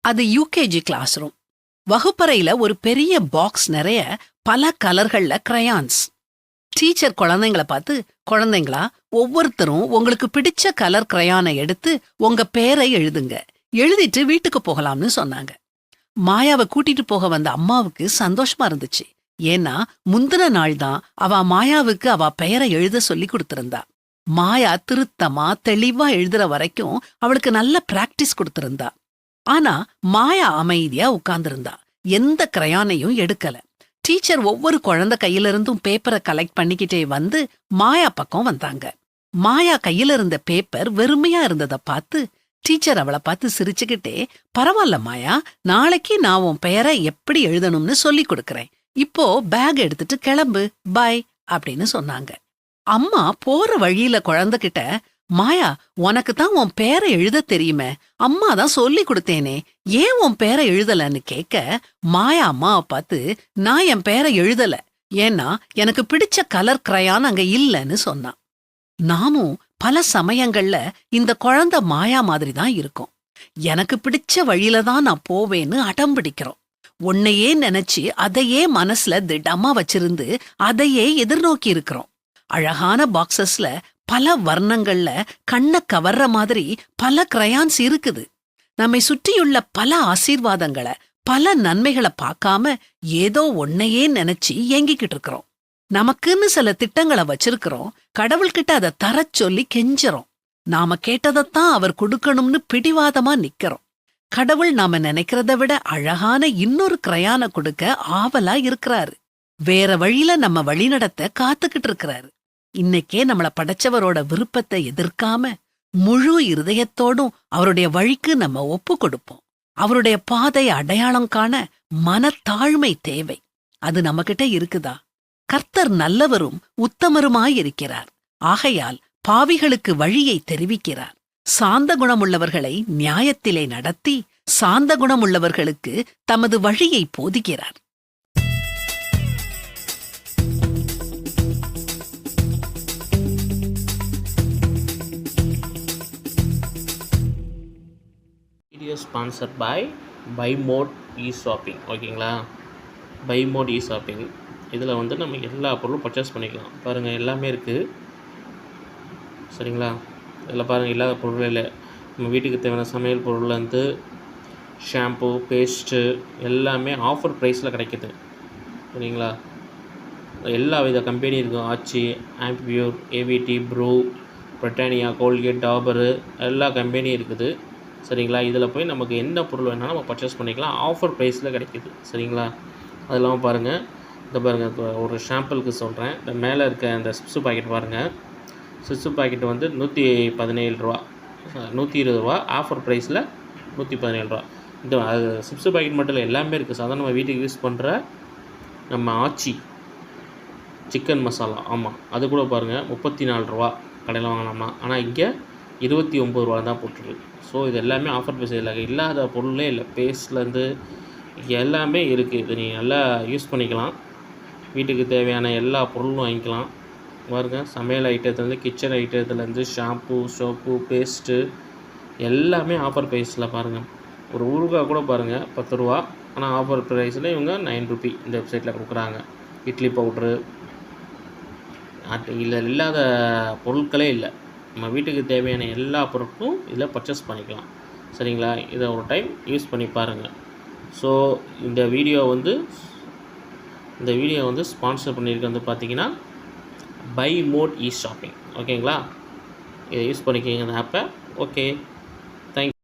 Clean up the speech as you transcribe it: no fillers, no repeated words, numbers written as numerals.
அது UKG class room. வகுப்பறையில ஒரு பெரிய பாக்ஸ் நிறைய பல கலர்கள்ல கிரையான்ஸ். டீச்சர் குழந்தைங்கள பார்த்து, குழந்தைங்களா, ஒவ்வொருத்தரும் உங்களுக்கு பிடிச்ச கலர் கிரையானை எடுத்து உங்க பேரை எழுதுங்க, எழுதிட்டு வீட்டுக்கு போகலாம்னு சொன்னாங்க. மாயாவை கூட்டிட்டு போக வந்த அம்மாவுக்கு சந்தோஷமா இருந்துச்சு. ஏன்னா முந்தின நாள் தான் அவ மாயாவுக்கு அவ பெயரை எழுத சொல்லி கொடுத்திருந்தா. மாயா திருத்தமா தெளிவா எழுதுற வரைக்கும் அவளுக்கு நல்ல பிராக்டிஸ் கொடுத்திருந்தா. ஆனா மாயா அமைதியா உட்கார்ந்திருந்தா, எந்த கிரையானையும் எடுக்கல. டீச்சர் ஒவ்வொரு குழந்தை கையிலிருந்தும் பேப்பரை கலெக்ட் பண்ணிக்கிட்டே வந்து மாயா பக்கம் வந்தாங்க. மாயா கையில இருந்த பேப்பர் வெறுமையா இருந்ததை பார்த்து டீச்சர் அவளை பார்த்து சிரிச்சுக்கிட்டே, பரவாயில்ல மாயா, நாளைக்கு நான் உன் பெயரை எப்படி எழுதணும்னு சொல்லி கொடுக்கறேன், இப்போ பேக் எடுத்துட்டு கிளம்பு, பாய் அப்படின்னு சொன்னாங்க. அம்மா போற வழியில குழந்தைகிட்ட, மாயா, உனக்கு தான் உன் பேரை எழுத தெரியுமே, அம்மா தான் சொல்லி கொடுத்தேனே, ஏன் உன் பேரை எழுதலன்னு கேட்க, மாயா அம்மாவை பார்த்து, நான் என் பேரை எழுதல, ஏன்னா எனக்கு பிடிச்ச கலர் கிரையான் அங்க இல்லன்னு சொன்னான். நாமும் பல சமயங்கள்ல இந்த குழந்தை மாயா மாதிரி தான் இருக்கும். எனக்கு பிடிச்ச வழியில தான் நான் போவேன்னு அடம் பிடிக்கிறோம். உன்னையே நினைச்சு அதையே மனசுல திடமா வச்சிருந்து அதையே எதிர்நோக்கி இருக்கிறோம். அழகான பாக்ஸஸ்ல பல வர்ணங்கள்ல கண்ணை கவர்ற மாதிரி பல கிரையான்ஸ் இருக்குது. நம்மை சுற்றியுள்ள பல ஆசீர்வாதங்களை, பல நன்மைகளை பார்க்காம ஏதோ ஒன்னையே நினைச்சு ஏங்கிக்கிட்டு இருக்கிறோம். நமக்குன்னு சில திட்டங்களை வச்சிருக்கிறோம். கடவுள்கிட்ட அதை தரச் சொல்லி கெஞ்சறோம். நாம கேட்டதைத்தான் அவர் கொடுக்கணும்னு பிடிவாதமா நிக்கிறோம். கடவுள் நாம நினைக்கிறத விட அழகான இன்னொரு கிரையான கொடுக்க ஆவலா இருக்கிறாரு. வேற வழியில நம்ம வழிநடத்த காத்துக்கிட்டு இருக்கிறாரு. இன்னைக்கே நம்மள படைச்சவரோட விருப்பத்தை எதிர்க்காம முழு இருதயத்தோடும் அவருடைய வழிக்கு நம்ம ஒப்பு கொடுப்போம். அவருடைய பாதை அடையாளம் காண மனத்தாழ்மை தேவை. அது நம்மகிட்ட இருக்குதா? கர்த்தர் நல்லவரும் உத்தமருமாயிருக்கிறார். ஆகையால் பாவிகளுக்கு வழியை தெரிவிக்கிறார். சாந்த குணமுள்ளவர்களை நியாயத்திலே நடத்தி சாந்த குணமுள்ளவர்களுக்கு தமது வழியை போதிக்கிறார். Video sponsor by mode e shopping. ஓகேங்களா, பை மோட் இ-ஷாப்பிங். இதில் வந்து நம்ம எல்லா பொருளும் பர்ச்சேஸ் பண்ணிக்கலாம். பாருங்கள், எல்லாமே இருக்குது. சரிங்களா, இதில் பாருங்கள், இல்லாத பொருளே இல்லை. நம்ம வீட்டுக்கு தேவையான சமையல் பொருள்லேருந்து ஷாம்பு, பேஸ்ட்டு எல்லாமே ஆஃபர் ப்ரைஸில் கிடைக்கிது. சரிங்களா, எல்லா வித கம்பெனி இருக்கும். ஆச்சி, ஆம்பியூர், AVT, Bru, Britannia, Colgate, Dabur, எல்லா கம்பெனியும் இருக்குது. சரிங்களா, இதில் போய் நமக்கு என்ன பொருள் வேணாலும் நம்ம பர்ச்சேஸ் பண்ணிக்கலாம். ஆஃபர் ப்ரைஸில் கிடைக்கிது. சரிங்களா, அது இல்லாமல் பாருங்கள், இந்த பாருங்கள், இப்போ ஒரு ஷாம்பிளுக்கு சொல்கிறேன். இந்த மேலே இருக்க அந்த சிப்ஸு பாக்கெட் பாருங்கள். சிப்ஸு பாக்கெட் வந்து 117 ரூபா, 120 ரூபா. ஆஃபர் ப்ரைஸில் 117 ரூபா. இந்த அது சிப்ஸு பாக்கெட் மட்டும் இல்லை, எல்லாமே இருக்குது. சாதாரண நம்ம வீட்டுக்கு யூஸ் பண்ணுற நம்ம ஆச்சி சிக்கன் மசாலா, ஆமாம், அது கூட பாருங்கள் 34 ரூபா கடையில் வாங்கலாமா. ஆனால் இங்கே 29 ரூபா தான் போட்டுருக்கு. ஸோ இது எல்லாமே ஆஃபர் ப்ரைஸ். இல்லாத பொருளே இல்லை. பேஸ்ட்லேருந்து எல்லாமே இருக்குது. இது நீங்கள் நல்லா யூஸ் பண்ணிக்கலாம். வீட்டுக்கு தேவையான எல்லா பொருளும் வாங்கிக்கலாம். பாருங்கள், சமையல் ஐட்டத்துலேருந்து கிச்சன் ஐட்டத்துலேருந்து ஷாம்பு, சோப்பு, பேஸ்ட்டு எல்லாமே ஆஃபர் ப்ரைஸில் பாருங்கள். ஒரு ஊறுகாய் கூட பாருங்கள் 10 ரூபா. ஆனால் ஆஃபர் ப்ரைஸில் இவங்க 9 ருபி இந்த வெப்சைட்டில் கொடுக்குறாங்க. இட்லி பவுட்ரு, இதில் இல்லாத பொருட்களே இல்லை. நம்ம வீட்டுக்கு தேவையான எல்லா பொருட்களும் இதில் பர்ச்சேஸ் பண்ணிக்கலாம். சரிங்களா, இதை ஒரு டைம் யூஸ் பண்ணி பாருங்கள். ஸோ இந்த வீடியோ வந்து ஸ்பான்சர் பண்ணியிருக்க வந்து பார்த்தீங்கன்னா பை மோட் இ-ஷாப்பிங். ஓகேங்களா, இதை யூஸ் பண்ணிக்கிங்க இந்த ஆப்பை. Okay, thank you.